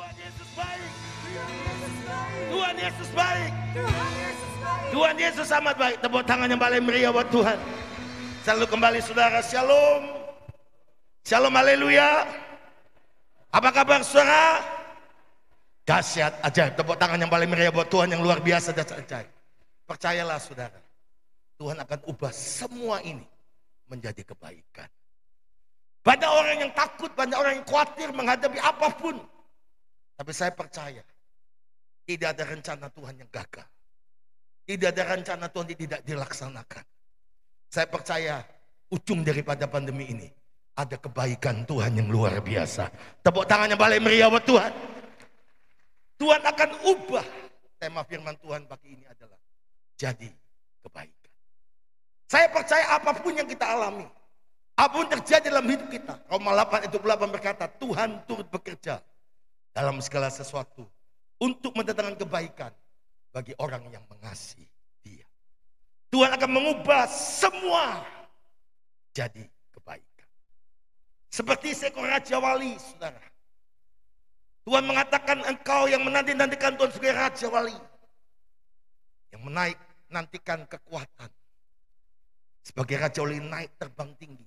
Tuhan Yesus baik. Tuhan Yesus baik. Tuhan Yesus amat baik. Tepuk tangan yang paling meriah buat Tuhan. Selalu kembali saudara. Shalom. Shalom, haleluya. Apa kabar saudara? Dahsyat, ajaib. Tepuk tangan yang paling meriah buat Tuhan yang luar biasa dan ajaib. Percayalah saudara, Tuhan akan ubah semua ini menjadi kebaikan. Banyak orang yang takut, banyak orang yang khawatir menghadapi apapun. Tapi saya percaya, tidak ada rencana Tuhan yang gagal. Tidak ada rencana Tuhan yang tidak dilaksanakan. Saya percaya, ujung daripada pandemi ini, ada kebaikan Tuhan yang luar biasa. Tepuk tangan yang paling meriah buat Tuhan. Tuhan akan ubah. Tema firman Tuhan pagi ini adalah, jadi kebaikan. Saya percaya apapun yang kita alami, apapun terjadi dalam hidup kita, Roma 8:28 berkata, Tuhan turut bekerja dalam segala sesuatu untuk mendatangkan kebaikan bagi orang yang mengasihi Dia. Tuhan akan mengubah semua jadi kebaikan. Seperti seekor Raja Wali, saudara. Tuhan mengatakan engkau yang menanti-nantikan Tuhan sebagai Raja Wali, yang nantikan kekuatan. Sebagai Raja Wali naik terbang tinggi.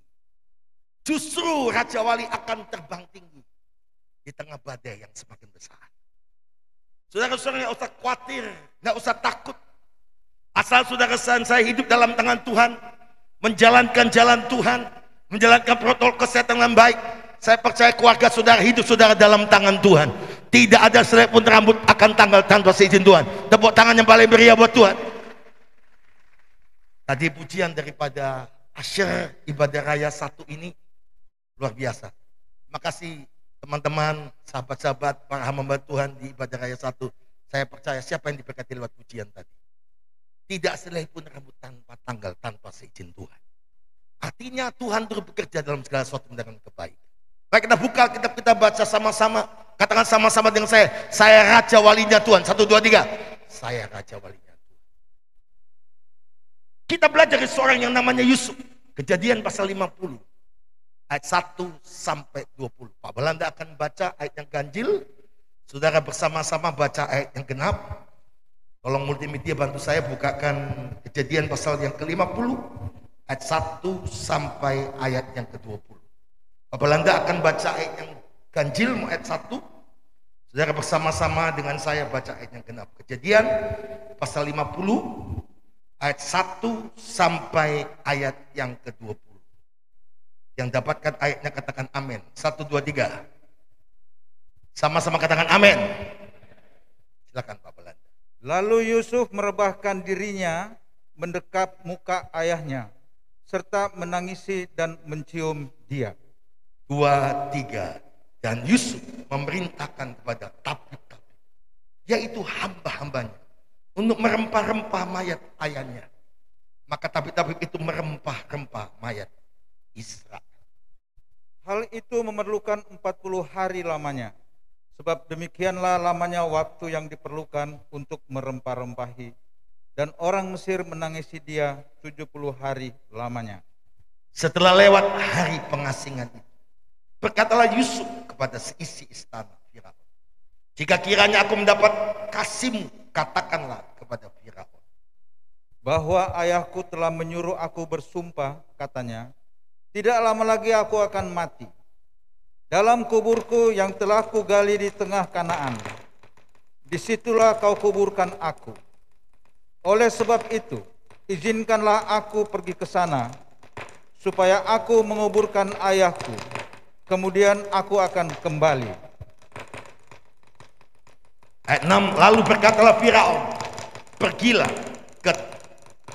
Justru Raja Wali akan terbang tinggi di tengah badai yang semakin besar. Saudara-saudara, nggak usah khawatir, nggak usah takut. Asal saudara saya hidup dalam tangan Tuhan, menjalankan jalan Tuhan, menjalankan protokol kesehatan yang baik. Saya percaya keluarga saudara, hidup saudara dalam tangan Tuhan. Tidak ada selai pun rambut akan tanggal tanpa seizin Tuhan. Tepuk tangan yang paling meriah buat Tuhan. Tadi pujian daripada Asher ibadah raya 1 ini luar biasa. Terima kasih teman-teman, sahabat-sahabat, para hamba Tuhan di ibadah raya 1. Saya percaya siapa yang diberkati lewat pujian tadi. Tidak selai pun rambut tanpa tanggal tanpa seizin Tuhan. Artinya Tuhan terus bekerja dalam segala sesuatu dengan kebaikan. Baik, kita buka kitab, kita baca sama-sama. Katakan sama-sama dengan saya Raja Walinya Tuhan. 1, 2, 3. Saya Raja Walinya Tuhan. Kita belajar dari seorang yang namanya Yusuf. Kejadian pasal 50. Ayat 1 sampai 20. Pak Belanda akan baca ayat yang ganjil. Saudara bersama-sama baca ayat yang genap. Tolong multimedia bantu saya bukakan Kejadian pasal yang ke-50. Ayat 1 sampai ayat yang ke-20. Pak Belanda akan baca ayat yang ganjil, ayat 1. Saudara bersama-sama dengan saya baca ayat yang genap. Kejadian pasal 50 ayat 1 sampai ayat yang ke-20. Yang dapatkan ayatnya katakan amin. 1, 2, 3. Sama-sama katakan amin. Silakan Pak Belanda. Lalu Yusuf merebahkan dirinya mendekap muka ayahnya serta menangisi dan mencium dia. 2, 3. Dan Yusuf memerintahkan kepada tabib-tabib, yaitu hamba-hambanya, untuk merempah-rempah mayat ayahnya. Maka tabib-tabib itu merempah-rempah mayat Israel. Hal itu memerlukan 40 hari lamanya, sebab demikianlah lamanya waktu yang diperlukan untuk merempah-rempahi. Dan orang Mesir menangisi dia 70 hari lamanya. Setelah lewat hari pengasingan itu, berkatalah Yusuf kepada seisi istana Firaun, jika kiranya aku mendapat kasihmu, katakanlah kepada Firaun, bahwa ayahku telah menyuruh aku bersumpah, katanya, tidak lama lagi aku akan mati. Dalam kuburku yang telah kugali di tengah Kanaan, disitulah kau kuburkan aku. Oleh sebab itu, izinkanlah aku pergi ke sana, supaya aku menguburkan ayahku. Kemudian aku akan kembali. Ayat 6, lalu berkatalah Firaun, pergilah ke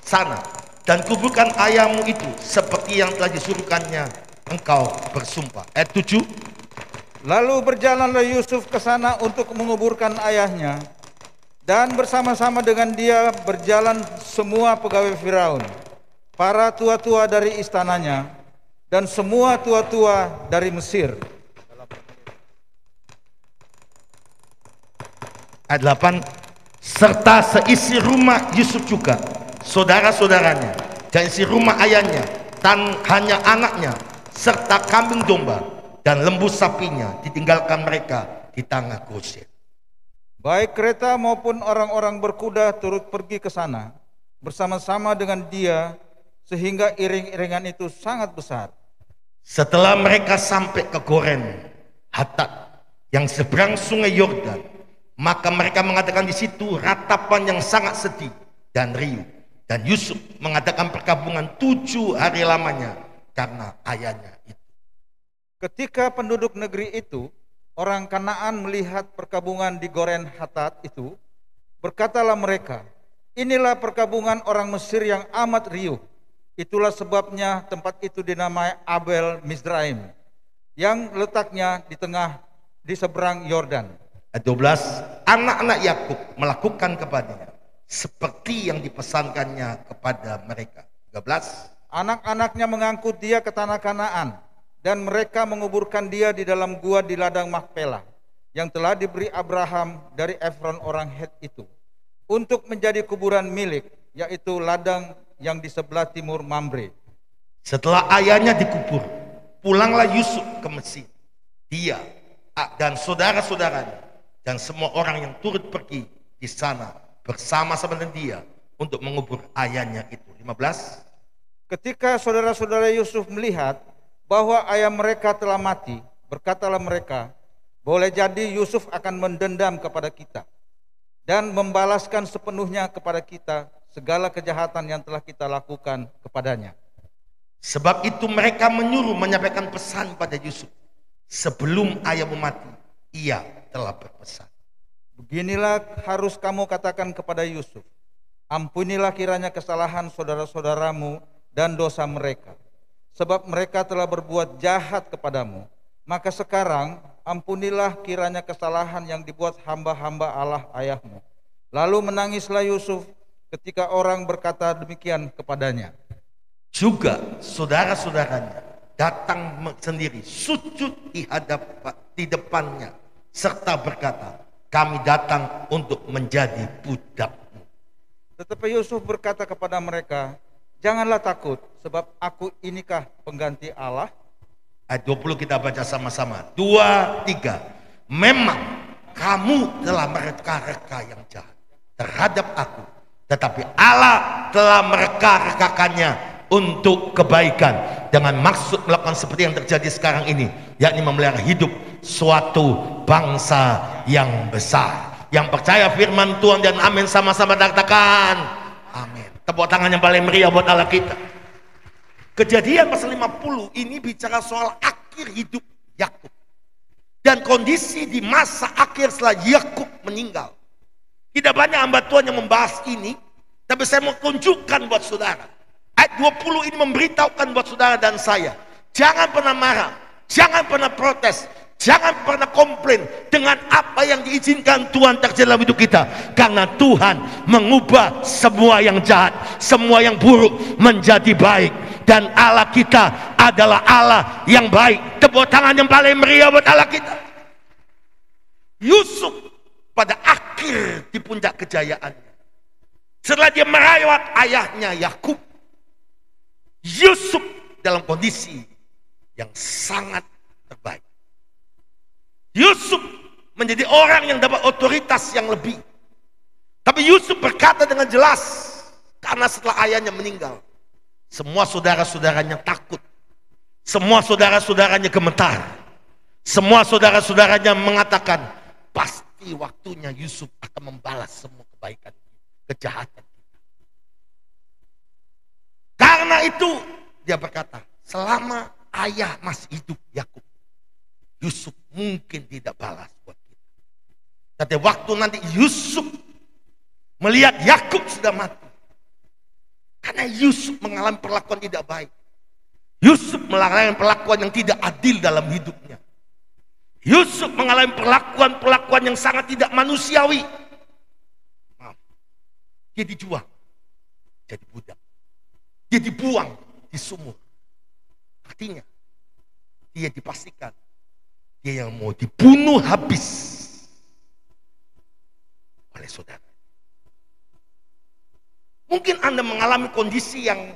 sana dan kuburkan ayahmu itu seperti yang telah disuruhkannya engkau bersumpah. Ayat 7, lalu berjalanlah Yusuf ke sana untuk menguburkan ayahnya, dan bersama-sama dengan dia berjalan semua pegawai Firaun, para tua-tua dari istananya, dan semua tua-tua dari Mesir. Ayat 8, serta seisi rumah Yusuf juga, saudara-saudaranya, dan isi rumah ayahnya, dan hanya anaknya, serta kambing domba dan lembu sapinya ditinggalkan mereka di tengah Goshen. Baik kereta maupun orang-orang berkuda turut pergi ke sana bersama-sama dengan dia, sehingga iring-iringan itu sangat besar. Setelah mereka sampai ke Goren Hatat yang seberang sungai Yordan, maka mereka mengadakan di situ ratapan yang sangat sedih dan riuh. Dan Yusuf mengadakan perkabungan 7 hari lamanya karena ayahnya itu. Ketika penduduk negeri itu, orang Kanaan, melihat perkabungan di Goren Hatat itu, berkatalah mereka, inilah perkabungan orang Mesir yang amat riuh. Itulah sebabnya tempat itu dinamai Abel Mizraim, yang letaknya di seberang Yordan. Ayat 12, anak-anak Yakub melakukan kepadanya seperti yang dipesankannya kepada mereka. 13, anak-anaknya mengangkut dia ke tanah Kanaan, dan mereka menguburkan dia di dalam gua di ladang Makpelah, yang telah diberi Abraham dari Efron orang Het itu, untuk menjadi kuburan milik, yaitu ladang yang di sebelah timur Mamre. Setelah ayahnya dikubur, pulanglah Yusuf ke Mesir, dia dan saudara-saudaranya dan semua orang yang turut pergi di sana bersama-sama dengan dia untuk mengubur ayahnya itu. 15, ketika saudara-saudara Yusuf melihat bahwa ayah mereka telah mati, berkatalah mereka, boleh jadi Yusuf akan mendendam kepada kita dan membalaskan sepenuhnya kepada kita segala kejahatan yang telah kita lakukan kepadanya. Sebab itu mereka menyuruh menyampaikan pesan pada Yusuf. Sebelum ayahmu mati, ia telah berpesan. Beginilah harus kamu katakan kepada Yusuf, ampunilah kiranya kesalahan saudara-saudaramu dan dosa mereka, sebab mereka telah berbuat jahat kepadamu. Maka sekarang ampunilah kiranya kesalahan yang dibuat hamba-hamba Allah ayahmu. Lalu menangislah Yusuf ketika orang berkata demikian kepadanya. Juga saudara-saudaranya datang sendiri, sujud di depannya, serta berkata, kami datang untuk menjadi budakmu. Tetapi Yusuf berkata kepada mereka, janganlah takut, sebab aku inikah pengganti Allah. Ayat 20 kita baca sama-sama. 2, 3. Memang kamu telah mereka-reka yang jahat terhadap aku, tetapi Allah telah mereka-rekakannya untuk kebaikan, dengan maksud melakukan seperti yang terjadi sekarang ini, yakni memelihara hidup suatu bangsa yang besar. Yang percaya firman Tuhan dan amin sama-sama katakan amin. Tepuk tangan yang paling meriah buat Allah kita. Kejadian pasal 50 ini bicara soal akhir hidup Yakub dan kondisi di masa akhir setelah Yakub meninggal. Tidak banyak hamba Tuhan yang membahas ini, tapi saya mau tunjukkan buat saudara. Ayat 20 ini memberitahukan buat saudara dan saya, jangan pernah marah, jangan pernah protes, jangan pernah komplain dengan apa yang diizinkan Tuhan terjadi dalam hidup kita, karena Tuhan mengubah semua yang jahat, semua yang buruk menjadi baik, dan Allah kita adalah Allah yang baik. Tepuk tangan yang paling meriah buat Allah kita. Yusuf pada akhir di puncak kejayaannya, setelah dia merawat ayahnya Yakub, Yusuf dalam kondisi yang sangat terbaik. Yusuf menjadi orang yang dapat otoritas yang lebih. Tapi Yusuf berkata dengan jelas, karena setelah ayahnya meninggal, semua saudara-saudaranya takut, semua saudara-saudaranya gemetar, semua saudara-saudaranya mengatakan, pasti waktunya Yusuf akan membalas semua kebaikan, kejahatan. Karena itu dia berkata, selama ayah masih hidup Yakub, Yusuf mungkin tidak balas buat kita. Tapi waktu nanti Yusuf melihat Yakub sudah mati, karena Yusuf mengalami perlakuan tidak baik, Yusuf mengalami perlakuan yang tidak adil dalam hidupnya, Yusuf mengalami perlakuan yang sangat tidak manusiawi. Maaf, dia dijual jadi budak, dia dibuang di sumur. Artinya dia dipastikan dia yang mau dibunuh habis oleh saudara. Mungkin Anda mengalami kondisi yang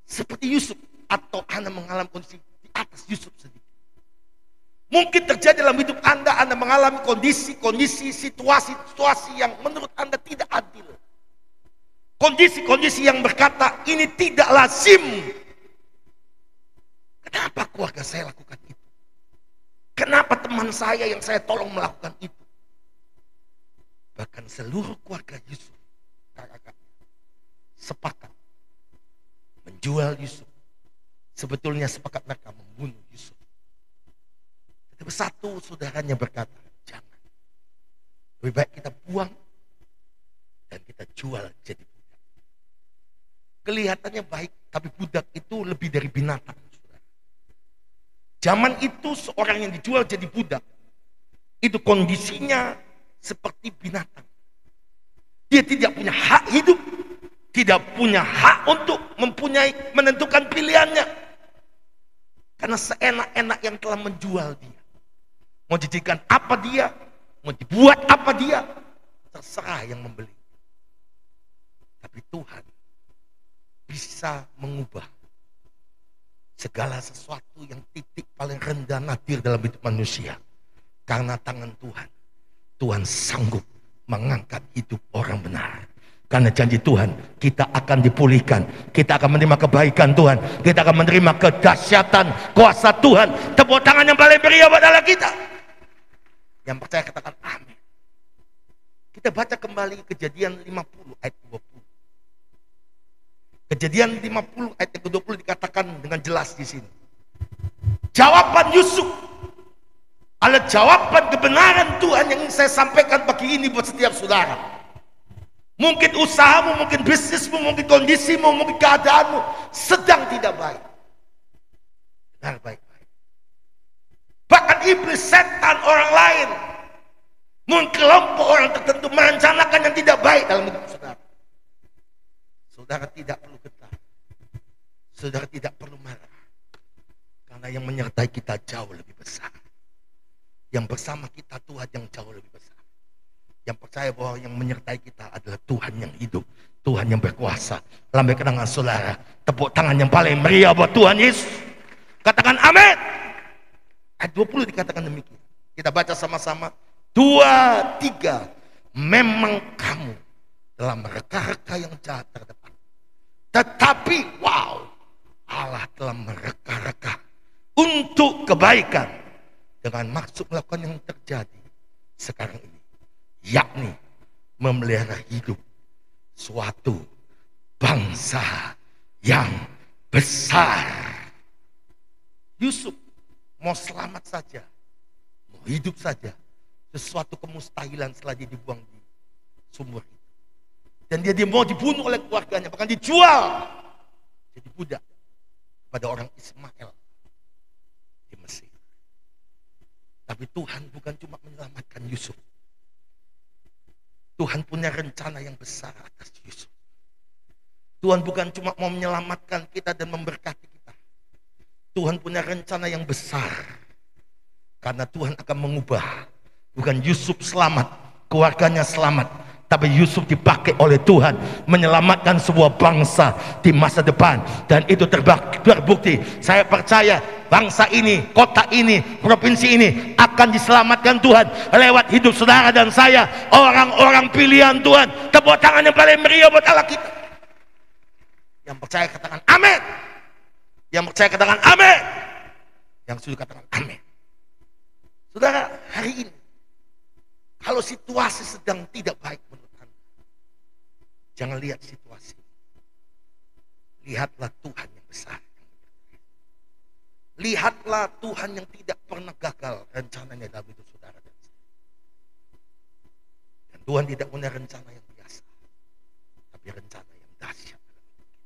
seperti Yusuf, atau Anda mengalami kondisi di atas Yusuf sedikit. Mungkin terjadi dalam hidup Anda mengalami kondisi-kondisi, situasi-situasi yang menurut Anda tidak adil. Kondisi-kondisi yang berkata, ini tidak lazim. Kenapa keluarga saya lakukan itu? Kenapa teman saya yang saya tolong melakukan itu? Bahkan seluruh keluarga Yusuf, kakak-kakaknya, sepakat menjual Yusuf. Sebetulnya sepakat mereka membunuh Yusuf. Tetapi satu saudaranya berkata, jangan. Lebih baik kita buang dan kita jual jadi budak. Kelihatannya baik, tapi budak itu lebih dari binatang. Zaman itu seorang yang dijual jadi budak, itu kondisinya seperti binatang. Dia tidak punya hak hidup, tidak punya hak untuk menentukan pilihannya. Karena seenak-enak yang telah menjual dia. Mau dijadikan apa dia, mau dibuat apa dia, terserah yang membeli. Tapi Tuhan bisa mengubah segala sesuatu yang titik paling rendah nadir dalam hidup manusia. Karena tangan Tuhan, Tuhan sanggup mengangkat hidup orang benar. Karena janji Tuhan, kita akan dipulihkan, kita akan menerima kebaikan Tuhan, kita akan menerima kedahsyatan kuasa Tuhan. Tepuk tangan yang paling meriah buat Allah kita. Yang percaya katakan amin. Kita baca kembali Kejadian 50 ayat 20. Kejadian 50 ayat 20 dikatakan dengan jelas di sini. Jawaban Yusuf adalah jawaban kebenaran Tuhan yang ingin saya sampaikan pagi ini buat setiap saudara. Mungkin usahamu, mungkin bisnismu, mungkin kondisimu, mungkin keadaanmu sedang tidak baik. Benar baik-baik. Bahkan iblis, setan, orang lain, mungkin kelompok orang tertentu merencanakan yang tidak baik dalam hidup saudara. Saudara tidak perlu getar. Saudara tidak perlu marah. Karena yang menyertai kita jauh lebih besar. Yang bersama kita Tuhan yang jauh lebih besar. Yang percaya bahwa yang menyertai kita adalah Tuhan yang hidup, Tuhan yang berkuasa. Lambaikan tangan saudara, tepuk tangan yang paling meriah buat Tuhan Yesus. Katakan amin. Ayat 20 dikatakan demikian. Kita baca sama-sama. 2, 3. Memang kamu telah mereka-reka yang jahat terdepan. Tetapi wow, Allah telah mereka-reka untuk kebaikan dengan maksud melakukan yang terjadi sekarang ini, yakni memelihara hidup suatu bangsa yang besar. Yusuf mau selamat saja, mau hidup saja, sesuatu kemustahilan setelah dia dibuang di sumur itu. Dan dia mau dibunuh oleh keluarganya, bahkan dijual jadi budak pada orang Ismail di Mesir. Tapi Tuhan bukan cuma menyelamatkan Yusuf. Tuhan punya rencana yang besar atas Yusuf. Tuhan bukan cuma mau menyelamatkan kita dan memberkati kita. Tuhan punya rencana yang besar. Karena Tuhan akan mengubah. Bukan Yusuf selamat, keluarganya selamat, tapi Yusuf dipakai oleh Tuhan menyelamatkan sebuah bangsa di masa depan. Dan itu terbukti. Saya percaya bangsa ini, kota ini, provinsi ini akan diselamatkan Tuhan lewat hidup saudara dan saya, orang-orang pilihan Tuhan. Tepuk tangan yang paling meriah buat Allah kita. Yang percaya katakan amin. Yang percaya katakan amin. Yang sudah katakan amin. Saudara, hari ini kalau situasi sedang tidak baik menurut Anda, jangan lihat situasi. Lihatlah Tuhan yang besar. Lihatlah Tuhan yang tidak pernah gagal rencananya dalam hidup saudara dan saya. Dan Tuhan tidak punya rencana yang biasa, tapi rencana yang dahsyat dalam hidup kita.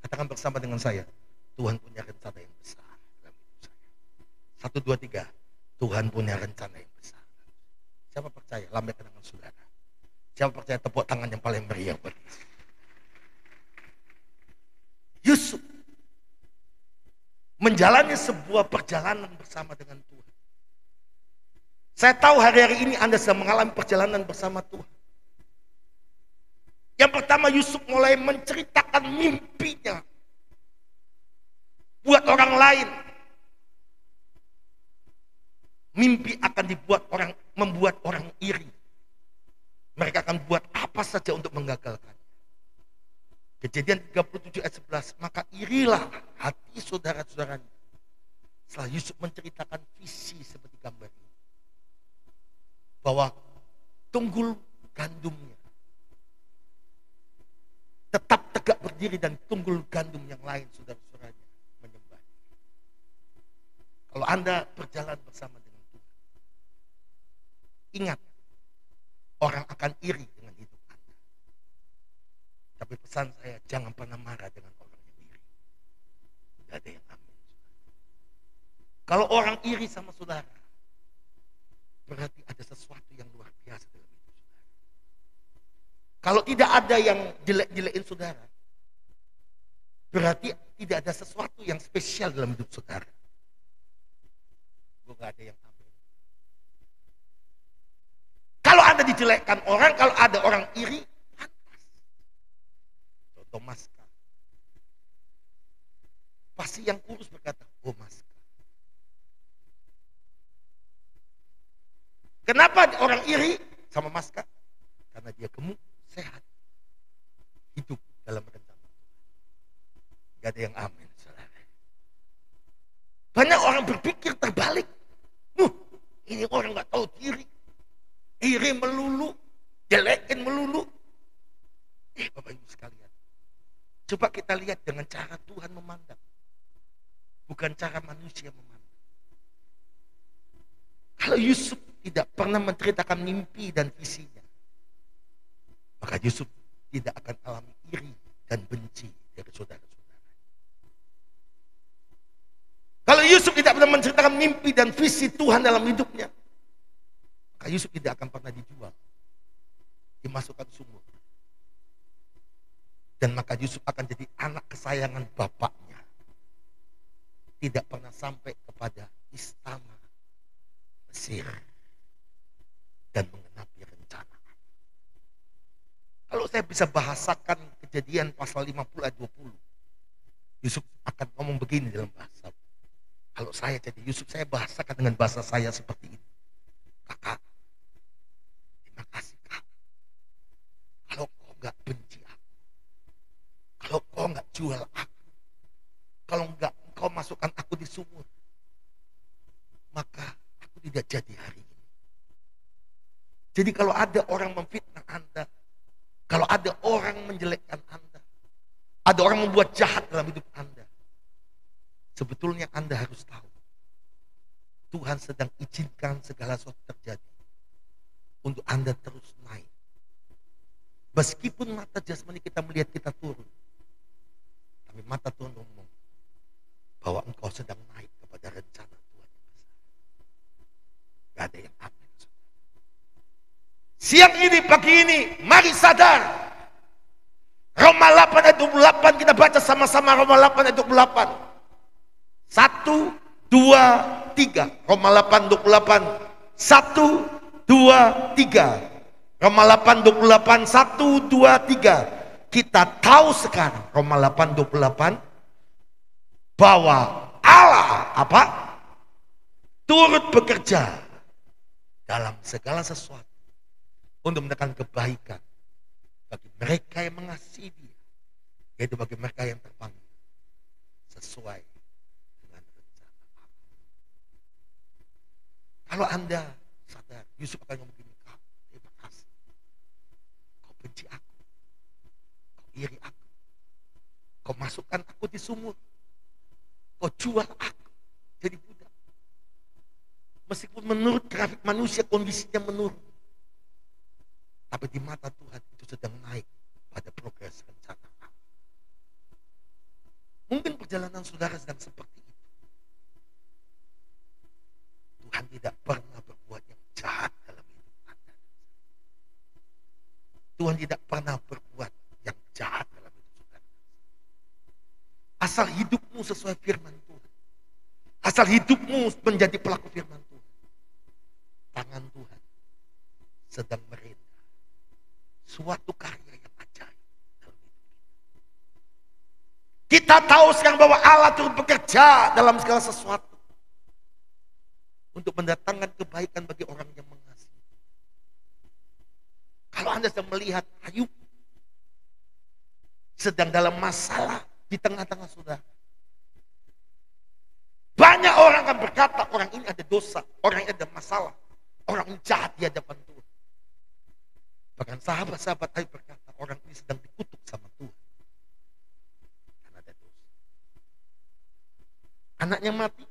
Katakan bersama dengan saya, Tuhan punya rencana yang besar dalam hidup saya. 1, 2, 3. Tuhan punya rencana yang besar. Siapa percaya? Lambaikan tangan saudara. Siapa percaya? Tepuk tangan yang paling meriah buat Yesus. Yusuf menjalani sebuah perjalanan bersama dengan Tuhan. Saya tahu hari-hari ini Anda sedang mengalami perjalanan bersama Tuhan. Yang pertama, Yusuf mulai menceritakan mimpinya buat orang lain. Mimpi akan membuat orang iri. Mereka akan buat apa saja untuk menggagalkan. Kejadian 37 ayat 11, maka irilah hati saudara-saudaranya setelah Yusuf menceritakan visi seperti gambar ini, bahwa tunggul gandumnya tetap tegak berdiri dan tunggul gandum yang lain saudara-saudaranya menyembah. Kalau Anda berjalan bersama dengan Tuhan, ingat, orang akan iri dengan hidup Anda. Tapi pesan saya, jangan pernah marah dengan orang yang iri. Tidak ada yang amin. Kalau orang iri sama saudara, berarti ada sesuatu yang luar biasa dalam hidup saudara. Kalau tidak ada yang jelek-jelekin saudara, berarti tidak ada sesuatu yang spesial dalam hidup saudara. Gue gak ada yang amin. Kalau Anda dijelekkan orang, kalau ada orang iri, pantas. Contoh Maska. Pasti yang kurus berkata, oh Maska. Kenapa orang iri sama Maska? Karena dia gemuk, sehat, hidup dalam rencana Tuhan. Gak ada yang amin, saudara. Banyak orang berpikir terbalik. Ini orang gak tahu diri, iri melulu, jelekin melulu. Bapak Ibu sekalian, coba kita lihat dengan cara Tuhan memandang, bukan cara manusia memandang. Kalau Yusuf tidak pernah menceritakan mimpi dan visinya, maka Yusuf tidak akan alami iri dan benci dari saudara-saudara. Kalau Yusuf tidak pernah menceritakan mimpi dan visi Tuhan dalam hidupnya, maka Yusuf tidak akan pernah dijual, dimasukkan sumur. Dan maka Yusuf akan jadi anak kesayangan bapaknya, tidak pernah sampai kepada istana Mesir dan mengenapi rencana. Kalau saya bisa bahasakan Kejadian pasal 50 ayat 20, Yusuf akan ngomong begini dalam bahasa. Kalau saya jadi Yusuf, saya bahasakan dengan bahasa saya seperti ini. Kakak, terima kasih kak. Kalau kau nggak benci aku, kalau kau nggak jual aku, kalau nggak kau masukkan aku di sumur, maka aku tidak jadi hari ini. Jadi kalau ada orang memfitnah Anda, kalau ada orang menjelekkan Anda, ada orang membuat jahat dalam hidup Anda, sebetulnya Anda harus tahu, Tuhan sedang izinkan segala sesuatu terjadi untuk Anda terus naik. Meskipun mata jasmani kita melihat kita turun, tapi mata Tuhan ngomong bahwa engkau sedang naik kepada rencana Tuhan yang besar. Gak ada yang amin. Siang ini, pagi ini, mari sadar. Roma 8 ayat 28, kita baca sama-sama Roma 8 ayat 28. 1, 2, 3. Roma 8, 28. 1, 2, 3. Roma 8, 28. 1, 2, 3. Kita tahu sekarang, Roma 8, 28, bahwa Allah apa? Turut bekerja dalam segala sesuatu untuk mendatangkan kebaikan bagi mereka yang mengasihi Dia, yaitu bagi mereka yang terpanggil sesuai dengan rencana Allah. Kalau Anda sadar, Yusuf akan ngomong begini, kau terima kasih, kau benci aku, kau iri aku, kau masukkan aku di sumur, kau jual aku jadi budak. Meskipun menurut grafik manusia kondisinya menurun, tapi di mata Tuhan itu sedang naik pada progres rencana Allah. Mungkin perjalanan saudara sedang seperti itu. Tuhan tidak pernah berbuat yang jahat dalam hidup Anda. Tuhan tidak pernah berbuat yang jahat dalam hidup saudara. Asal hidupmu sesuai firman Tuhan, asal hidupmu menjadi pelaku firman Tuhan, tangan Tuhan sedang merintah suatu karya yang ajaib dalam hidup kita. Kita tahu sekarang bahwa Allah turut bekerja dalam segala sesuatu untuk mendatangkan kebaikan bagi orang yang mengasihi. Kalau Anda sedang melihat Ayub sedang dalam masalah di tengah-tengah saudara, banyak orang akan berkata orang ini ada dosa, orang ini ada masalah, orang ini jahat di hadapan Tuhan. Bahkan sahabat-sahabat Ayub berkata orang ini sedang dikutuk sama Tuhan karena ada dosa. Anaknya mati,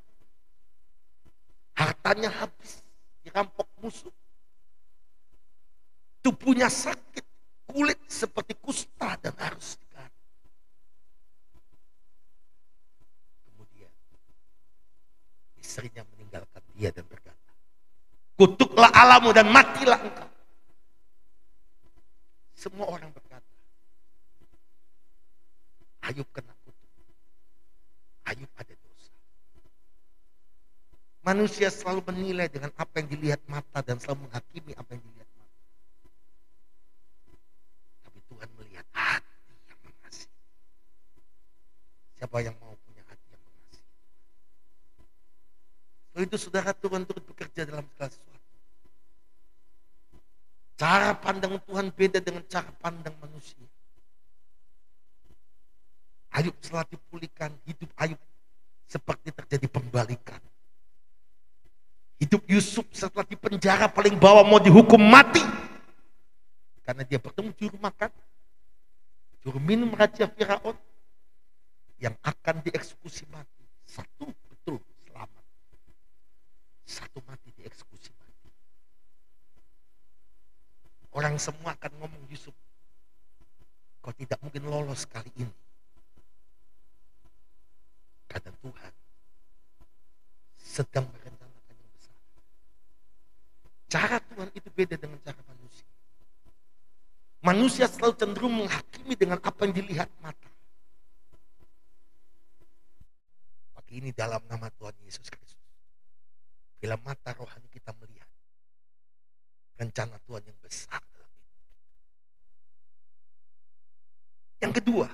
hartanya habis, dirampok musuh, tubuhnya sakit, kulit seperti kusta dan harus digaruk. Kemudian istrinya meninggalkan dia dan berkata, kutuklah Allahmu dan matilah engkau. Semua orang berkata, Ayub kena kutuk, Ayub ada dosa. Manusia selalu menilai dengan apa yang dilihat mata dan selalu menghakimi apa yang dilihat mata. Tapi Tuhan melihat hati yang mengasihi. Siapa yang mau punya hati yang mengasihi? So itu saudara, Tuhan turut bekerja dalam segala sesuatu. Cara pandang Tuhan beda dengan cara pandang manusia. Ayub setelah dipulihkan, hidup Ayub seperti terjadi pembalikan. Hidup Yusuf setelah dipenjara paling bawah mau dihukum mati. Karena dia bertemu juru makan, juru minum Raja Firaun yang akan dieksekusi mati. Satu betul selamat, satu mati dieksekusi mati. Orang semua akan ngomong, Yusuf, kau tidak mungkin lolos kali ini. Karena Tuhan sedang merencanakan yang besar. Cara Tuhan itu beda dengan cara manusia. Manusia selalu cenderung menghakimi dengan apa yang dilihat mata. Pagi ini dalam nama Tuhan Yesus Kristus, bila mata rohani kita melihat rencana Tuhan yang besar dalam hidup. Yang kedua,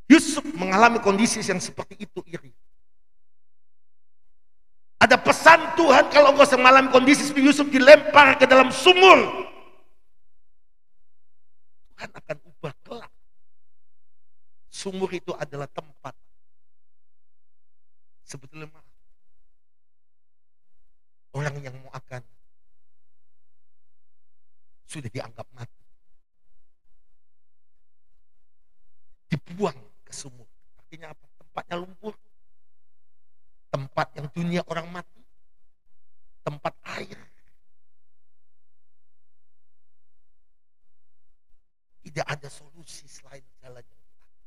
Yusuf mengalami kondisi yang seperti itu iri. Ada pesan Tuhan, kalau engkau mengalami kondisi seperti Yusuf dilempar ke dalam sumur, Tuhan akan ubah kelak. Sumur itu adalah tempat sebetulnya orang yang mau akan sudah dianggap mati, dibuang ke sumur. Artinya apa? Tempatnya lumpur, tempat yang dunia orang mati, tempat air. Tidak ada solusi selain jalan yang diatas.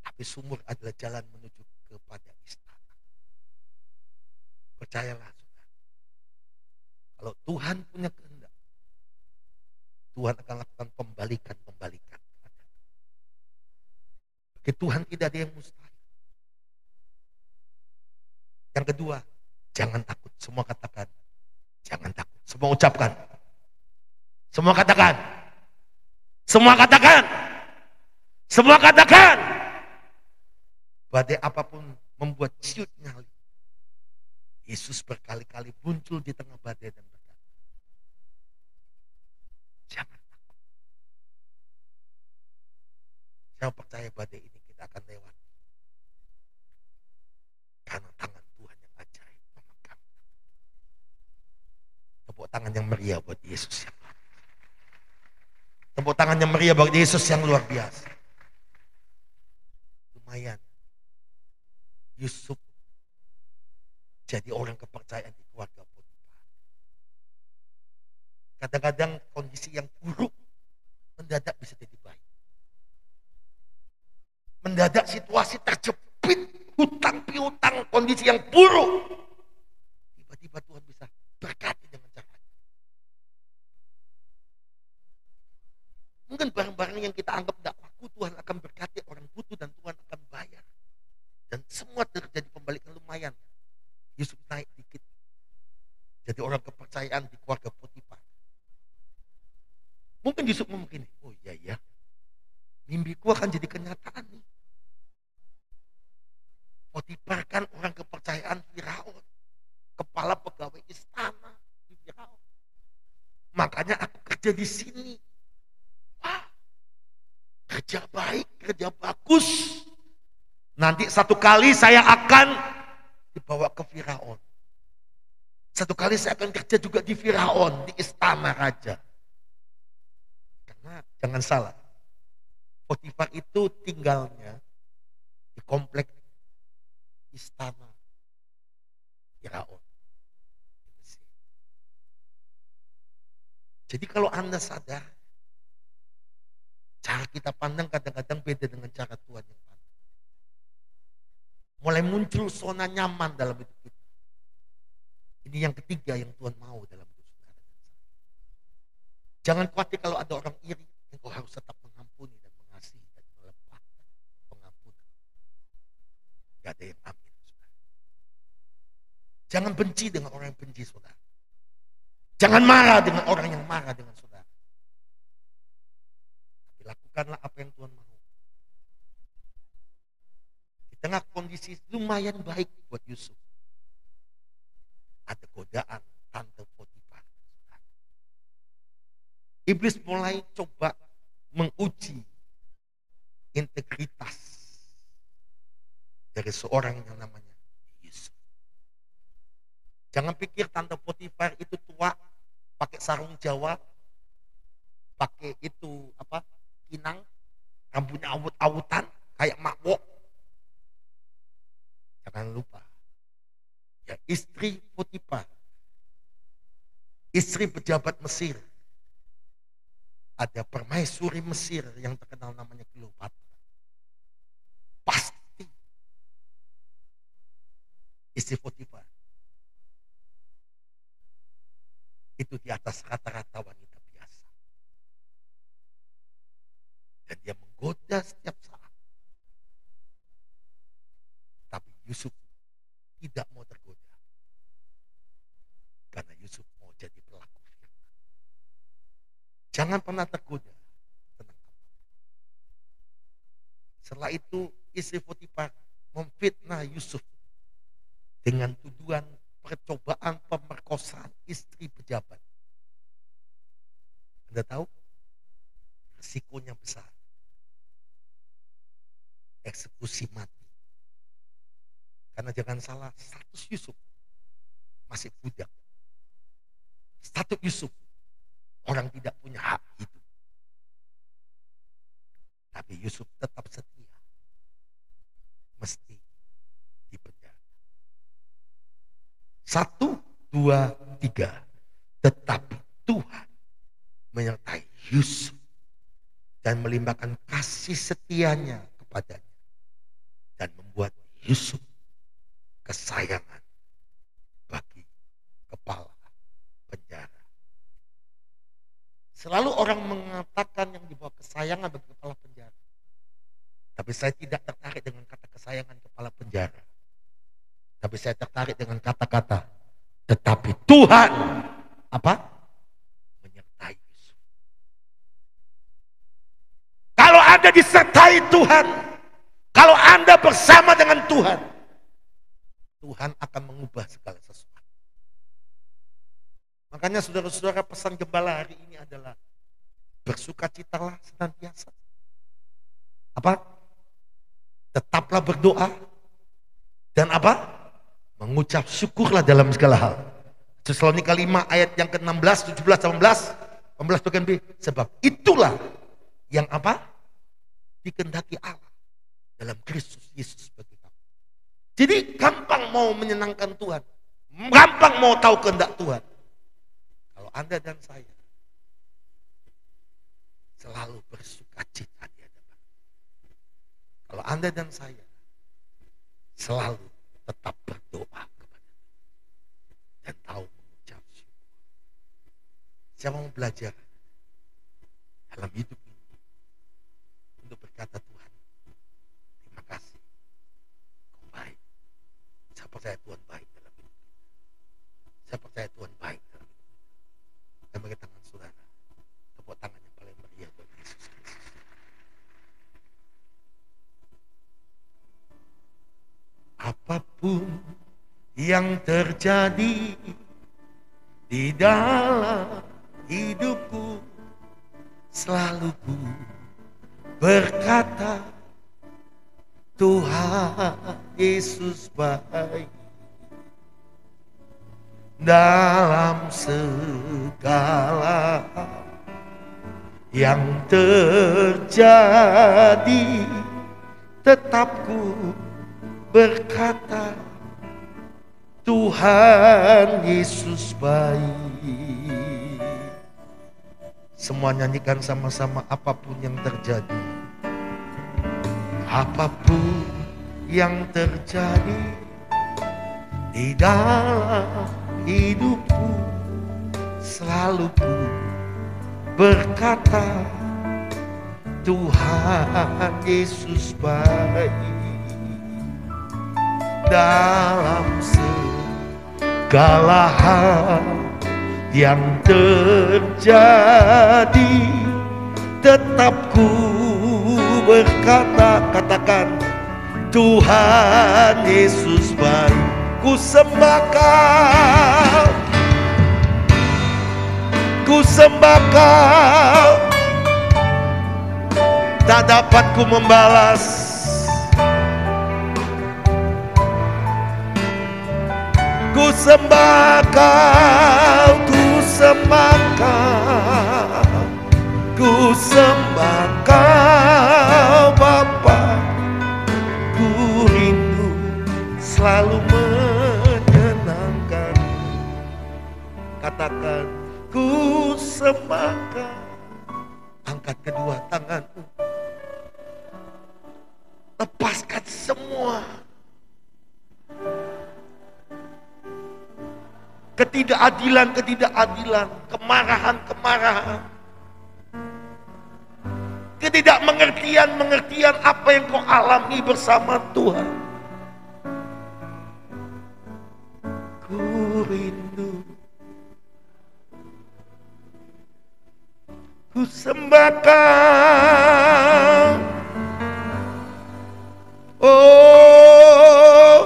Tapi sumur adalah jalan menuju kepada istana. Percayalah saudara, kalau Tuhan punya kehendak, Tuhan akan lakukan pembalikan. Bagi Tuhan tidak ada yang mustahil. Yang kedua, jangan takut. Semua katakan, jangan takut. Semua ucapkan. Semua katakan. Semua katakan. Semua katakan. Badai apapun membuat ciut nyali, Yesus berkali-kali muncul di tengah badai dan berkata, jangan takut. Saya percaya badai ini kita akan lewati. Karena tangan Tuhan yang ajaib memegang. Tepuk tangan yang meriah buat Yesus yang luar biasa. Tepuk tangan yang meriah buat Yesus yang luar biasa. Lumayan. Yusuf jadi orang kepercayaan di keluarga Potifar. Kadang-kadang kondisi yang buruk mendadak bisa jadi baik. Mendadak situasi terjepit, hutang piutang, kondisi yang buruk, tiba-tiba Tuhan bisa berkati dengan caranya. Mungkin barang-barang yang kita anggap tidak laku, Tuhan akan berkati orang butuh dan Tuhan akan bayar. Dan semua terjadi pembalikan lumayan. Yusuf naik dikit, jadi orang kepercayaan di keluarga Potifar. Mungkin Yusuf mungkin, oh iya ya, mimpiku akan jadi kenyataan nih. kerja di sini. Wah, kerja baik, kerja bagus. Nanti satu kali saya akan dibawa ke Firaun. Satu kali saya akan kerja juga di Firaun, di istana raja. Karena jangan salah, Potifar itu tinggalnya di komplek istana Firaun. Jadi kalau Anda sadar, cara kita pandang kadang-kadang beda dengan cara Tuhan yang pandang. Mulai muncul zona nyaman dalam hidup kita. Ini yang ketiga yang Tuhan mau dalam hidup saudara. Jangan khawatir kalau ada orang iri, engkau harus tetap mengampuni dan mengasihi dan melepaskan pengampunan. Gak ada yang amin, saudara. Jangan benci dengan orang yang benci, saudara. Jangan marah dengan orang yang marah dengan saudara. Tapi lakukanlah apa yang Tuhan mau. Di tengah kondisi lumayan baik buat Yusuf, ada godaan tante Potifar. Iblis mulai coba menguji integritas dari seorang yang namanya Yusuf. Jangan pikir tante Potifar itu tua, pakai sarung Jawa, pakai itu apa, kinang, rambutnya awut-awutan kayak makmuk. Jangan lupa, ya istri Potifar, istri pejabat Mesir, ada permaisuri Mesir yang terkenal namanya Kleopatra. Pasti istri Potifar itu di atas rata-rata wanita biasa. Dan dia menggoda setiap saat. Tapi Yusuf tidak mau tergoda. Karena Yusuf mau jadi pelaku firman. Jangan pernah tergoda. Tenang. Setelah itu istri Potifar memfitnah Yusuf dengan tuduhan percobaan pemerkosaan istri pejabat. Anda tahu? Risikonya besar. Eksekusi mati. Karena jangan salah, status Yusuf masih budak. Status Yusuf, orang tidak punya hak hidup. Tapi Yusuf tetap setia. Mesti dipenjara. 1, 2, 3. Tetapi Tuhan menyertai Yusuf dan melimpahkan kasih setianya kepadanya dan membuat Yusuf kesayangan bagi kepala penjara. Selalu orang mengatakan yang dibawa kesayangan bagi kepala penjara. Tapi saya tidak tertarik dengan kata kesayangan kepala penjara. Tapi saya tertarik dengan kata-kata tetapi Tuhan apa? Menyertai Yusuf. Kalau Anda disertai Tuhan, kalau Anda bersama dengan Tuhan, Tuhan akan mengubah segala sesuatu. Makanya saudara-saudara, pesan gembala hari ini adalah bersukacitalah senantiasa. Apa? Tetaplah berdoa dan apa? Mengucap syukurlah dalam segala hal. Tesalonika 5 ayat yang ke-16, 17, 18 bagian B. Sebab itulah yang apa? Dikehendaki Allah dalam Kristus Yesus bagi kamu. Jadi gampang mau menyenangkan Tuhan. Gampang mau tahu kehendak Tuhan. Kalau Anda dan saya selalu bersukacita di hadapan. Kalau Anda dan saya selalu tetap berdoa kepada dan tahu mengucap syukur. Saya mau belajar dalam hidup ini untuk berkata Tuhan, terima kasih. Kau baik. Saya percaya Tuhan baik dalam hidup kita. Saya percaya Tuhan baik dalam hidup kita. Dan bagi tangan saudara, tepuk tangan yang paling meriah buat Yesus Kristus. Apapun yang terjadi di dalam hidupku, selalu ku berkata, Tuhan Yesus baik. Dalam segala yang terjadi, tetap ku berkata, Tuhan Yesus baik. Semua nyanyikan sama-sama, apapun yang terjadi. Apapun yang terjadi di dalam hidupku, selalu ku berkata, Tuhan Yesus baik. Dalam segala hal yang terjadi, tetap ku berkata, katakan, Tuhan Yesus baik. Ku sembah Kau, ku sembah Kau, tak dapat ku membalas. Ku sembah Kau, ku sembah Kau, ku sembah Kau Bapa. Ku rindu selalu menyenangkan. Katakan, ku sembah Kau. Angkat kedua tanganmu, lepaskan semua ketidakadilan, kemarahan, ketidakmengertian apa yang kau alami bersama Tuhan. Ku rindu, ku sembah Kau. Oh,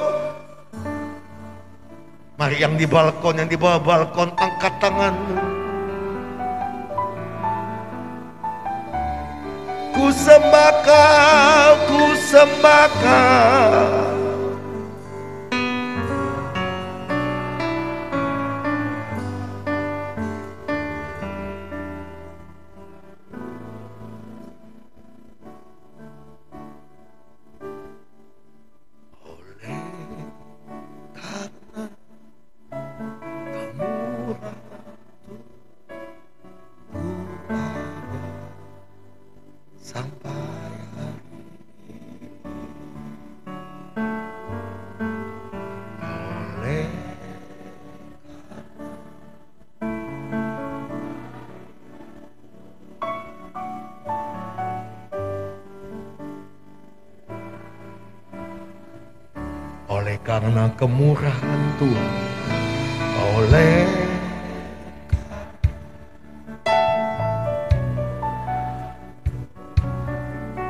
mari yang di balkon, yang di bawah balkon, angkat tanganmu. Ku sembah Kau, ku sembah Kau. Oleh karena kemurahan Tuhan, oleh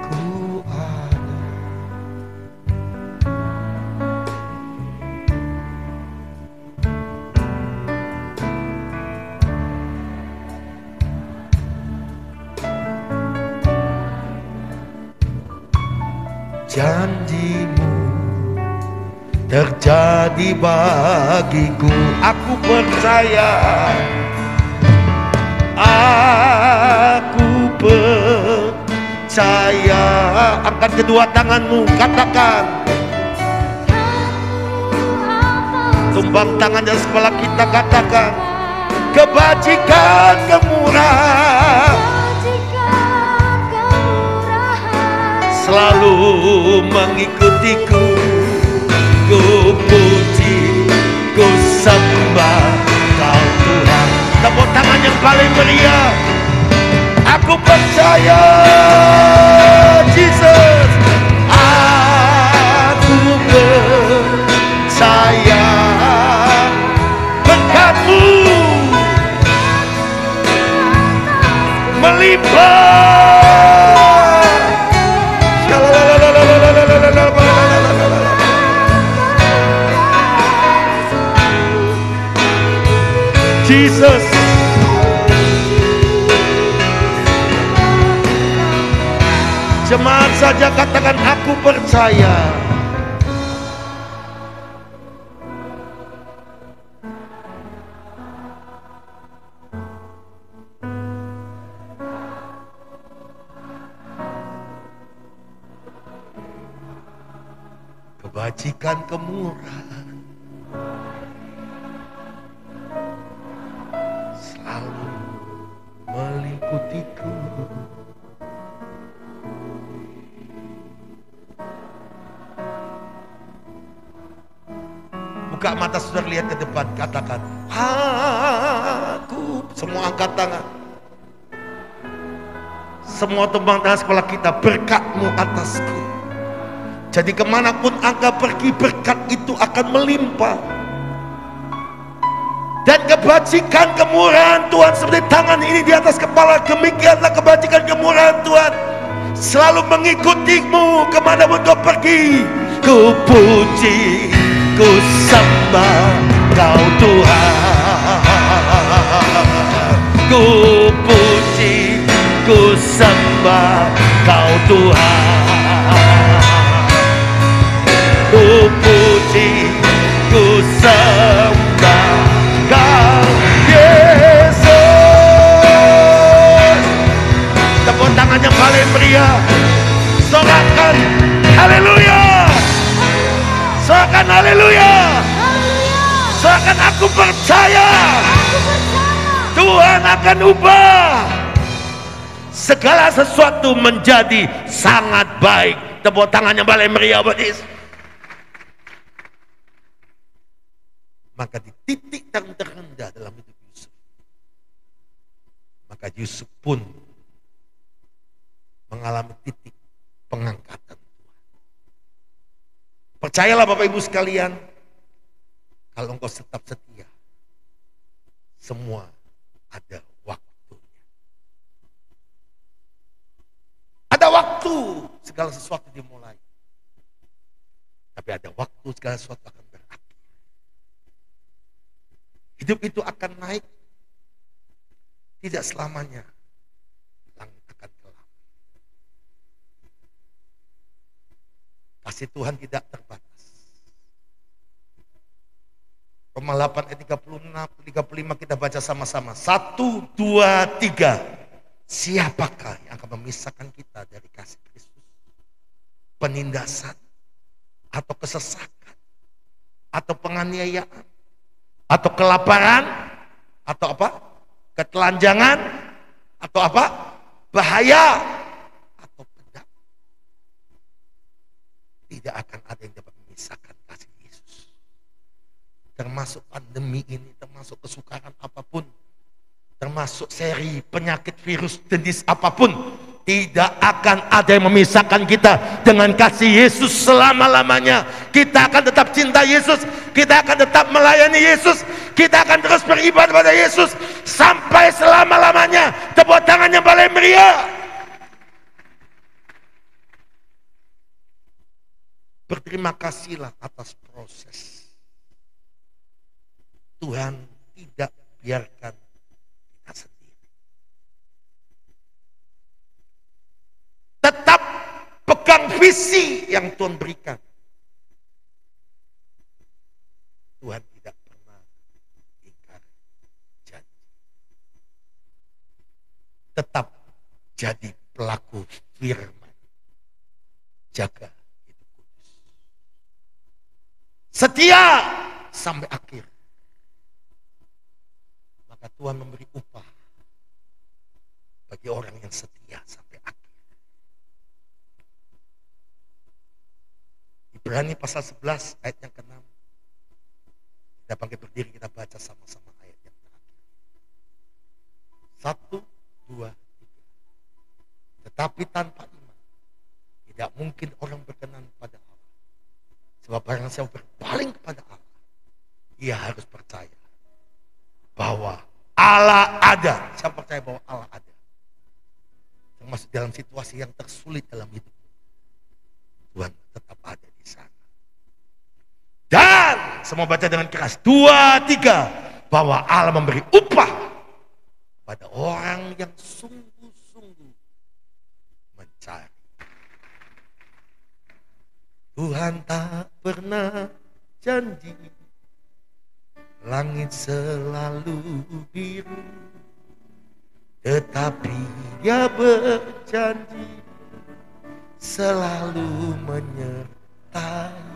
ku ada. Janjimu terjadi bagiku, aku percaya, aku percaya. Angkat kedua tanganmu, katakan, tumbang tangan di atas kepala kita, katakan, kebajikan kemurahan selalu mengikutiku. Ku puji, ku sembah Kau Tuhan. Tepuk tangan yang paling meriah. Aku percaya, Jesus. Aku percaya berkat-Mu melimpah. Jesus, saja katakan aku percaya. Kebajikan kemurahan selalu melingkutiku. Buka mata saudara, lihat ke depan, katakan aku. Semua angkat tangan, semua tumpang tangan sekolah kita, berkat-Mu atasku. Jadi kemanapun Engkau pergi, berkat itu akan melimpah. Dan kebajikan kemurahan Tuhan seperti tangan ini di atas kepala, demikianlah kebajikan kemurahan Tuhan selalu mengikutimu kemanapun kau pergi. Ku puji, ku sembah Kau Tuhan. Ku puji, ku sembah Kau Tuhan. Ku puji, ku sembah Kau Yesus. Tepuk tangan yang paling meriah, sorakan haleluya, sorakan haleluya, sorakan aku percaya Tuhan akan ubah segala sesuatu menjadi sangat baik. Tepuk tangan yang paling meriah buat Yesus. Maka di titik yang terendah dalam hidup Yusuf, maka Yusuf pun mengalami titik pengangkatan Tuhan. Percayalah Bapak Ibu sekalian, kalau engkau tetap setia, semua ada waktunya. Ada waktu segala sesuatu dimulai, tapi ada waktu segala sesuatu akan berakhir. Hidup itu akan naik, tidak selamanya langit akan gelap. Kasih Tuhan tidak terbatas. Roma 8 ayat 36-35 kita baca sama-sama. 1, 2, 3. Siapakah yang akan memisahkan kita dari kasih Kristus? Penindasan, atau kesesakan, atau penganiayaan, atau kelaparan, atau apa? Ketelanjangan, atau apa? Bahaya, atau pedang. Tidak akan ada yang dapat memisahkan kasih Yesus. Termasuk pandemi ini, termasuk kesukaran apapun, termasuk seri penyakit virus jenis apapun, tidak akan ada yang memisahkan kita dengan kasih Yesus selama-lamanya. Kita akan tetap cinta Yesus, kita akan tetap melayani Yesus, kita akan terus beribadah pada Yesus sampai selama-lamanya. Tepuk tangan yang paling meriah. Berterima kasihlah atas proses. Tuhan tidak biarkan kita sendiri. Tetap pegang visi yang Tuhan berikan. Tuhan tidak pernah ingkar janji. Tetap jadi pelaku firman. Jaga hidup kudus. Setia sampai akhir. Maka Tuhan memberi upah bagi orang yang setia sampai akhir. Ibrani pasal 11 ayat yang ke-6. Kita bangkit berdiri, kita baca sama-sama ayat yang terakhir. 1, 2, 3. Tetapi tanpa iman tidak mungkin orang berkenan pada Allah. Sebab barang siapa berpaling kepada Allah, ia harus percaya bahwa Allah ada. Siapa percaya bahwa Allah ada? Termasuk dalam situasi yang tersulit dalam hidup, Tuhan tetap ada di sana. Dan semua baca dengan keras, 2, 3, bahwa Allah memberi upah pada orang yang sungguh-sungguh mencari Tuhan tak pernah janji langit selalu biru, tetapi Dia berjanji selalu menyertai.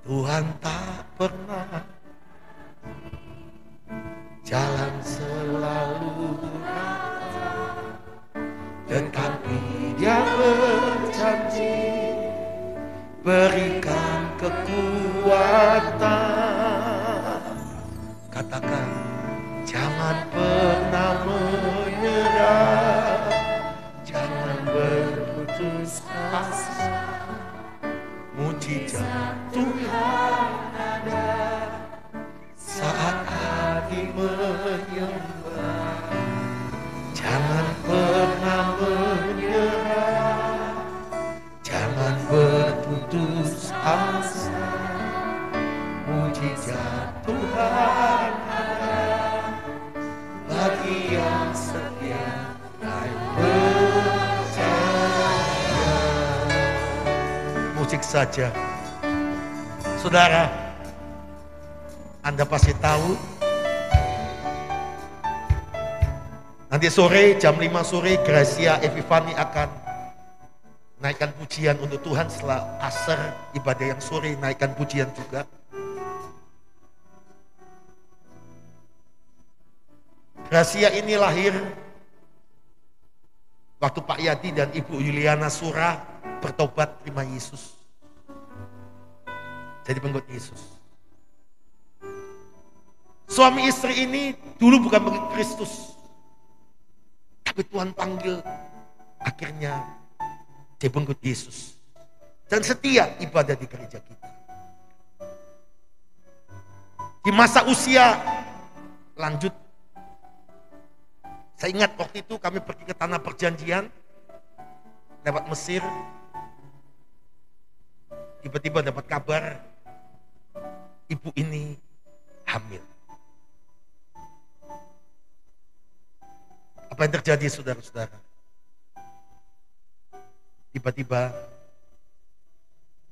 Tuhan tak pernah jalan selalu rata, tetapi Dia berjanji berikan kekuatan. Katakan, jangan pernah menyerah, jangan berputus asa. Mujizat Tuhan ada saat hati menyembah. Jangan pernah menyerah, jangan berputus asa. Mujizat Tuhan ada bagi yang setia dan percaya. Musik saja. Saudara, Anda pasti tahu nanti sore jam 5 sore Gracia Epifani akan naikkan pujian untuk Tuhan. Setelah asar ibadah yang sore naikkan pujian juga. Gracia ini lahir waktu Pak Yadi dan Ibu Yuliana Surah bertobat terima Yesus. Jadi pengikut Yesus. Suami istri ini dulu bukan pengikut Kristus, tapi Tuhan panggil, akhirnya dia pengikut Yesus dan setia ibadah di gereja kita. Di masa usia lanjut, saya ingat waktu itu kami pergi ke Tanah Perjanjian lewat Mesir. Tiba-tiba dapat kabar ibu ini hamil. Apa yang terjadi saudara-saudara? Tiba-tiba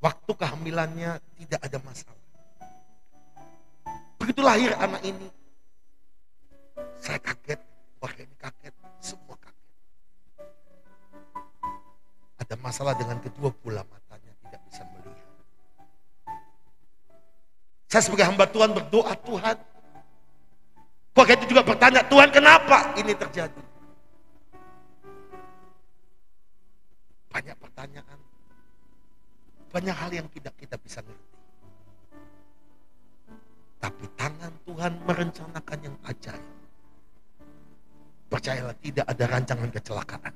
waktu kehamilannya tidak ada masalah. Begitu lahir anak ini, saya kaget, warga ini kaget, semua kaget. Ada masalah dengan kedua bola matanya, tidak bisa melihat. Saya sebagai hamba Tuhan berdoa, Tuhan, warga itu juga bertanya, Tuhan kenapa ini terjadi? Banyak pertanyaan, banyak hal yang tidak kita bisa ngerti. Tapi tangan Tuhan merencanakan yang ajaib. Percayalah, tidak ada rancangan kecelakaan,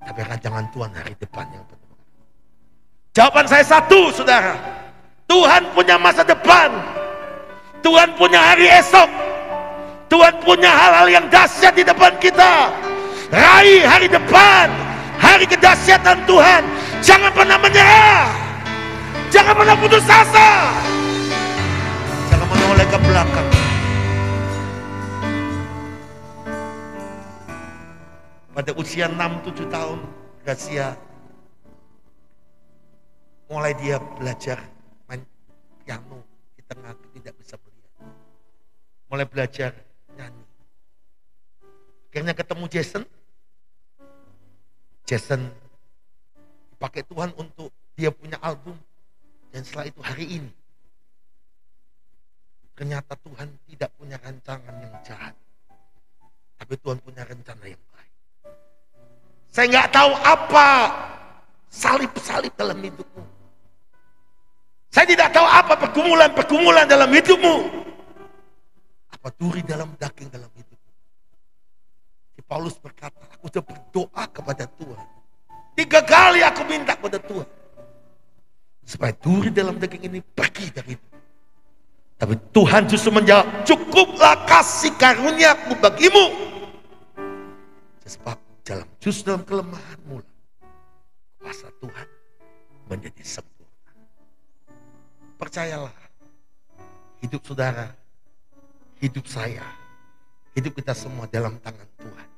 tapi rancangan Tuhan hari depan yang benar. Jawaban saya satu, saudara. Tuhan punya masa depan. Tuhan punya hari esok. Tuhan punya hal-hal yang dahsyat di depan kita. Raih hari depan, hari kedahsyatan Tuhan. Jangan pernah menyerah, jangan pernah putus asa, jangan menoleh ke belakang. Pada usia 6-7 tahun, Gracia mulai dia belajar main piano di tengah tidak bisa melihat. Mulai belajar nyanyi. Akhirnya ketemu Jason dipakai Tuhan untuk dia punya album. Dan setelah itu hari ini, ternyata Tuhan tidak punya rancangan yang jahat, tapi Tuhan punya rencana yang baik. Saya nggak tahu apa salib-salib dalam hidupmu. Saya tidak tahu apa pergumulan-pergumulan dalam hidupmu. Apa duri dalam daging dalam hidupmu. Paulus berkata, aku sudah berdoa kepada Tuhan. 3 kali aku minta kepada Tuhan, supaya duri dalam daging ini pergi dari itu. Tapi Tuhan justru menjawab, cukuplah kasih karuniaku bagimu. Sebab justru dalam kelemahanmu kuasa Tuhan menjadi sempurna. Percayalah, hidup saudara, hidup saya, hidup kita semua dalam tangan Tuhan.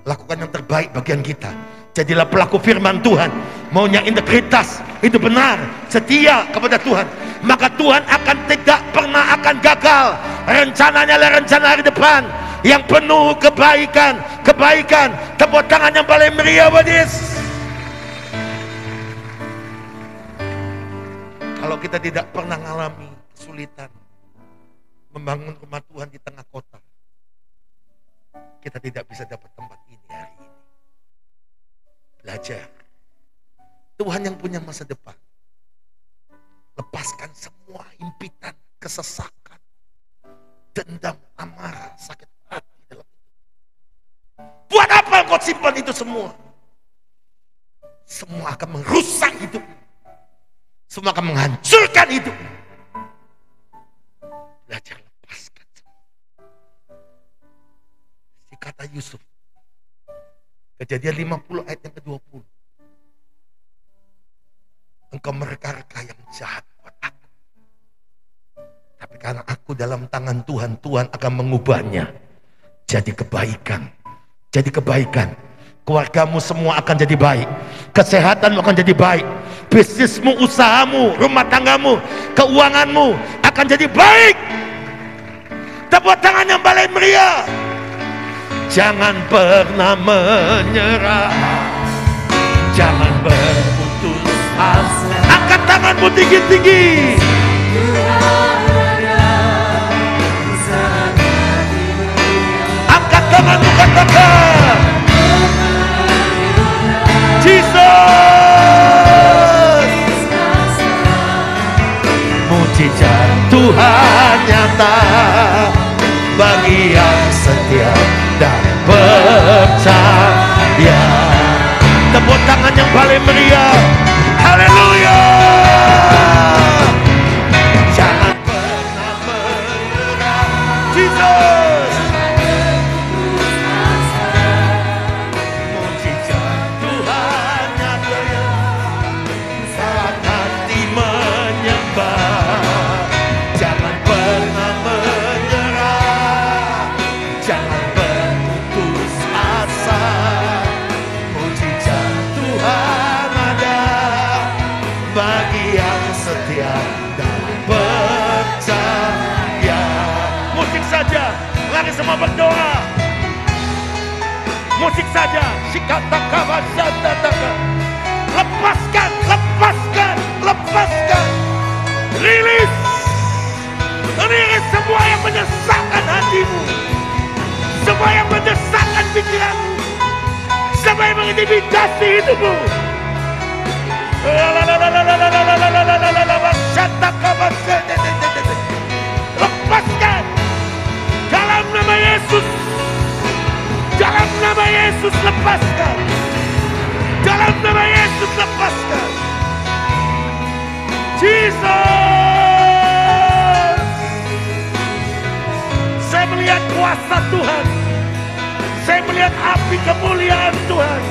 Lakukan yang terbaik bagian kita. Jadilah pelaku firman Tuhan. maunya integritas, itu benar, setia kepada Tuhan, maka Tuhan akan tidak pernah akan gagal. Rencananya adalah rencana hari depan yang penuh kebaikan. Tepuk tangan yang paling meriah buat Yesus. Kalau kita tidak pernah mengalami kesulitan membangun rumah Tuhan di tengah kota, kita tidak bisa dapat tempat ini hari ini. Belajar. Tuhan yang punya masa depan. Lepaskan semua impitan, kesesakan, dendam, amarah, sakit hati dalam hidup. Buat apa kau simpan itu semua? Semua akan merusak hidup. Semua akan menghancurkan hidup. Belajar lepaskan. Si kata Yusuf. Kejadian 50 ayat yang ke-20. Engkau mereka-reka yang jahat buat aku. Tapi karena aku dalam tangan Tuhan, Tuhan akan mengubahnya jadi kebaikan. Jadi kebaikan. Keluargamu semua akan jadi baik. Kesehatanmu akan jadi baik. Bisnismu, usahamu, rumah tanggamu, keuanganmu akan jadi baik. Tepuk tangan yang paling meriah. Jangan pernah menyerah. Jangan berputus asa. Angkat tanganmu tinggi-tinggi. Angkat tanganmu, katakan Jesus. Mujizat Tuhan nyata bagi yang setia dan percaya. Tepuk tangan yang paling meriah. Haleluya. Jangan pernah menyerah. Jesus. Mujizat Tuhan nyata saat hati menyembah. Jangan pernah menyerah. Jangan berputus asa. Mujizat Tuhan ada bagi yang setia dan percaya. Musik saja, lari semua berdoa. Musik saja. Lepaskan, lepaskan, lepaskan. Rilis. Rilis semua yang menyesakkan hatimu. Semua yang menyesakkan pikiranmu. Semua yang mengintimidasi hidupmu. Lepaskan. Dalam nama Yesus. Dalam nama Yesus lepaskan. Dalam nama Yesus lepaskan. Jesus. Saya melihat kuasa Tuhan. Saya melihat api kemuliaan Tuhan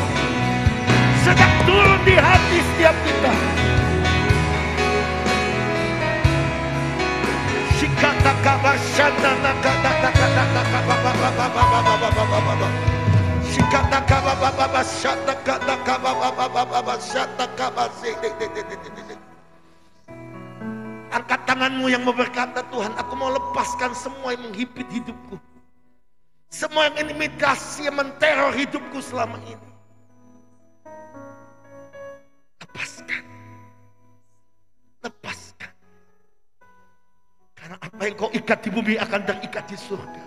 sedang turun di hati setiap kita. Angkat tanganmu yang mau berkata, Tuhan, aku mau lepaskan semua yang menghimpit hidupku. Semua yang intimidasi, yang menteror hidupku selama ini. Lepaskan. Lepaskan. Karena apa yang kau ikat di bumi akan terikat di surga.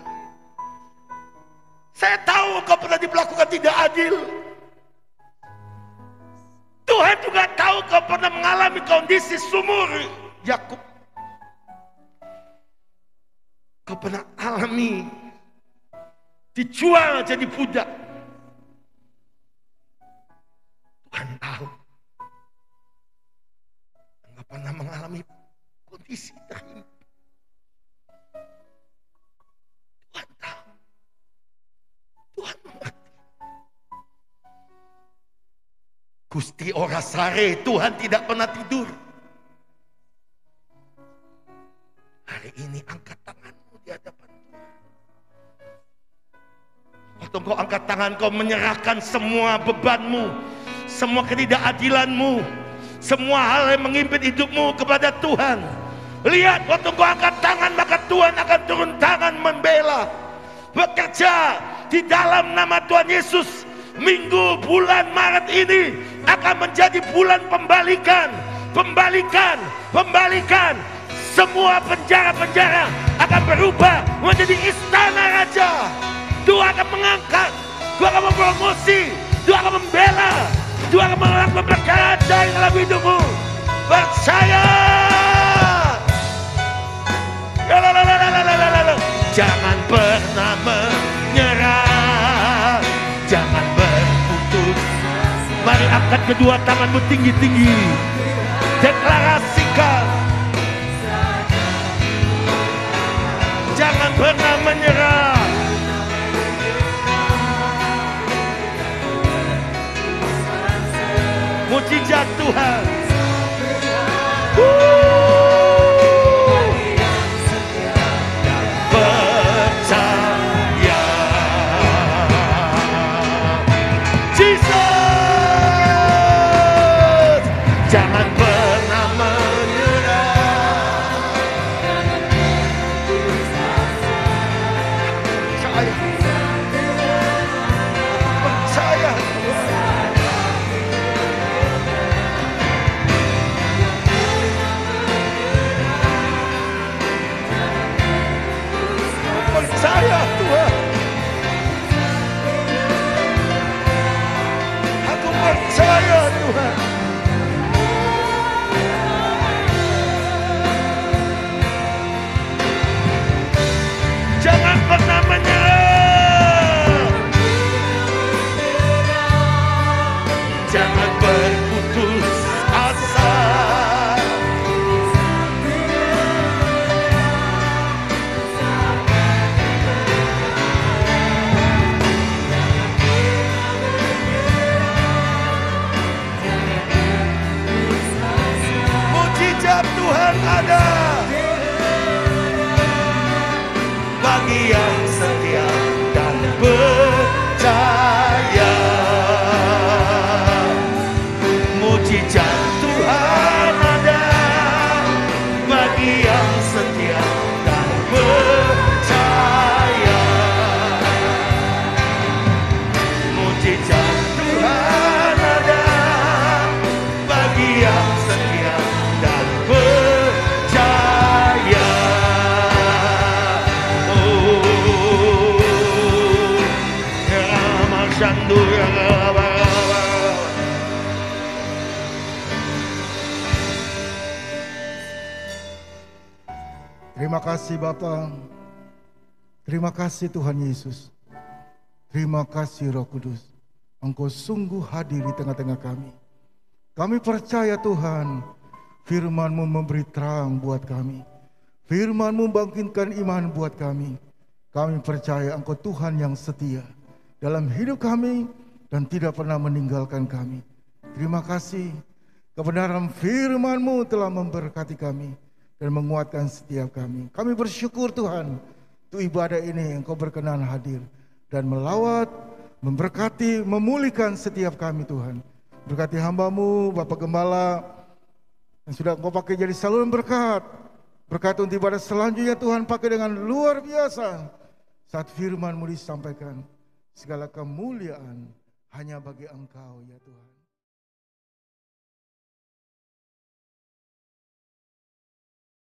Saya tahu kau pernah diperlakukan tidak adil. Tuhan juga tahu kau pernah mengalami kondisi sumur Yakub. Kau pernah alami dijual jadi budak. Tuhan tahu. Enggak pernah mengalami kondisi terhimpit. Tuhan tahu. Tuhan mengerti. Gusti ora sare, Tuhan tidak pernah tidur. Hari ini angkat tanganmu di hadapan Tuhan. Waktu kau angkat tangan, kau menyerahkan semua bebanmu, semua ketidakadilan-Mu, semua hal yang mengimpit hidupmu kepada Tuhan. Lihat, waktu kau angkat tangan, maka Tuhan akan turun tangan membela. Bekerja di dalam nama Tuhan Yesus. Minggu bulan Maret ini akan menjadi bulan pembalikan. Pembalikan, pembalikan. Semua penjara-penjara akan berubah menjadi istana raja. Tuhan akan mengangkat, Tuhan akan mempromosi, Tuhan akan membela, Tuhan akan melakukan perkara ajaib dalam hidupmu. Percaya. Jangan pernah menyerah, jangan berputus. Mari angkat kedua tanganmu tinggi-tinggi, deklarasikan. Jangan pernah menyerah. Mujizat Tuhan. Percaya. Jesus. Jangan pernah menyerah. Percaya. Percaya Tuhan. Aku percaya Tuhan. Jangan pernah menyerah. Jangan berputus asa. Mujizat Tuhan ada bagi yang setia dan percaya. Mujizat Tuhan ada bagi yang setia dan percaya. Mujizat Tuhan ada bagi yang setia dan percaya. Terima kasih Bapa. Terima kasih Tuhan Yesus. Terima kasih Roh Kudus. Engkau sungguh hadir di tengah-tengah kami. Kami percaya Tuhan, firman-Mu memberi terang buat kami. Firman-Mu membangkitkan iman buat kami. Kami percaya Engkau Tuhan yang setia dalam hidup kami dan tidak pernah meninggalkan kami. Terima kasih, kebenaran firman-Mu telah memberkati kami dan menguatkan setiap kami. Kami bersyukur Tuhan, untuk ibadah ini Engkau berkenan hadir dan melawat, memberkati, memulihkan setiap kami Tuhan. Berkati hamba-Mu, Bapak Gembala, yang sudah Engkau pakai jadi saluran berkat. Berkat untuk ibadah selanjutnya Tuhan pakai dengan luar biasa. Saat firman-Mu disampaikan, segala kemuliaan hanya bagi Engkau ya Tuhan.